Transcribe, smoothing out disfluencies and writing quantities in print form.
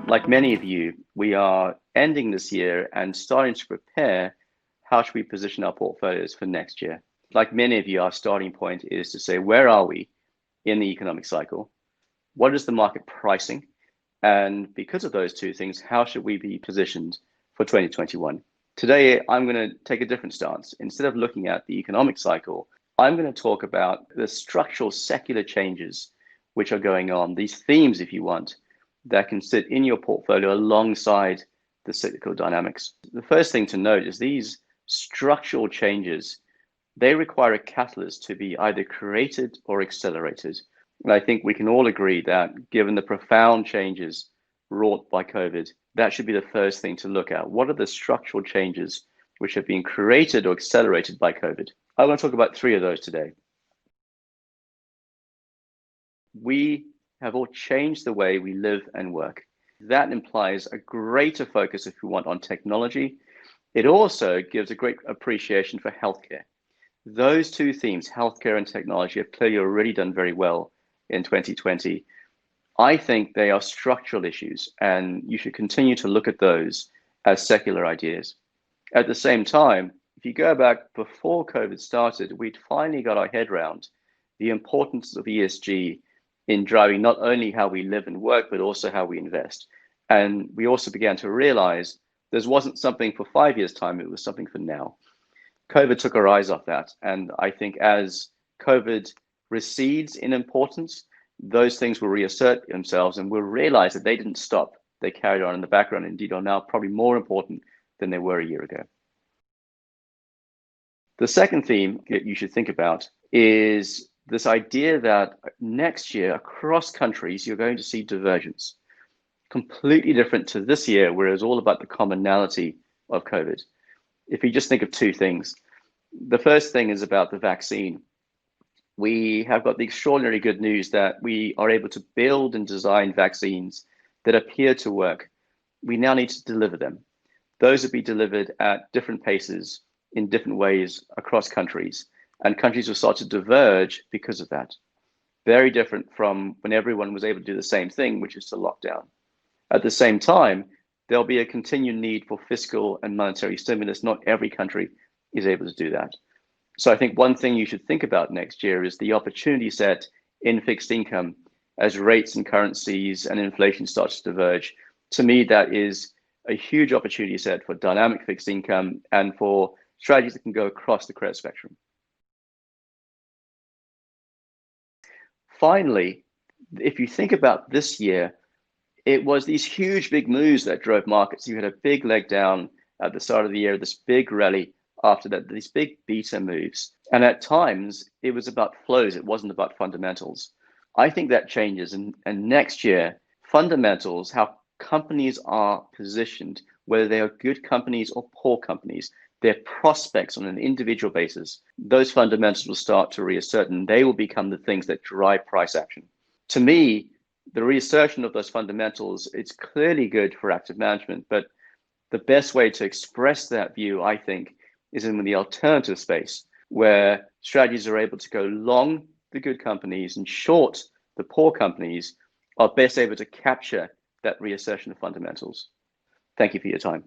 Like many of you, we are ending this year and starting to prepare how should we position our portfolios for next year. Like many of you, our starting point is to say, where are we in the economic cycle? What is the market pricing? And because of those two things, how should we be positioned for 2021? Today, I'm going to take a different stance. Instead of looking at the economic cycle, I'm going to talk about the structural secular changes which are going on, these themes, if you want, that can sit in your portfolio alongside the cyclical dynamics. The first thing to note is these structural changes, they require a catalyst to be either created or accelerated. And I think we can all agree that given the profound changes wrought by COVID, that should be the first thing to look at. What are the structural changes which have been created or accelerated by COVID? I want to talk about three of those today. We have all changed the way we live and work. That implies a greater focus, if we want, on technology. It also gives a great appreciation for healthcare. Those two themes, healthcare and technology, have clearly already done very well in 2020. I think they are structural issues, and you should continue to look at those as secular ideas. At the same time, if you go back before COVID started, we'd finally got our head around the importance of ESG in driving not only how we live and work, but also how we invest. And we also began to realize this wasn't something for 5 years' time, it was something for now. COVID took our eyes off that. And I think as COVID recedes in importance, those things will reassert themselves and we'll realize that they didn't stop. They carried on in the background, indeed are now probably more important than they were a year ago. The second theme that you should think about is this idea that next year across countries, you're going to see divergence, completely different to this year, where it was all about the commonality of COVID. If you just think of two things, the first thing is about the vaccine. We have got the extraordinary good news that we are able to build and design vaccines that appear to work. We now need to deliver them. Those will be delivered at different paces in different ways across countries, and countries will start to diverge because of that. Very different from when everyone was able to do the same thing, which is to lock down. At the same time, there'll be a continued need for fiscal and monetary stimulus. Not every country is able to do that. So I think one thing you should think about next year is the opportunity set in fixed income as rates and currencies and inflation starts to diverge. To me, that is a huge opportunity set for dynamic fixed income and for strategies that can go across the credit spectrum. Finally, if you think about this year, it was these huge, big moves that drove markets. You had a big leg down at the start of the year, this big rally after that, these big beta moves. And at times, it was about flows. It wasn't about fundamentals. I think that changes. And next year, fundamentals, how companies are positioned, whether they are good companies or poor companies, their prospects on an individual basis, those fundamentals will start to reassert and they will become the things that drive price action. To me, the reassertion of those fundamentals, it's clearly good for active management, but the best way to express that view, I think, is in the alternative space, where strategies are able to go long the good companies and short the poor companies, are best able to capture that reassertion of fundamentals. Thank you for your time.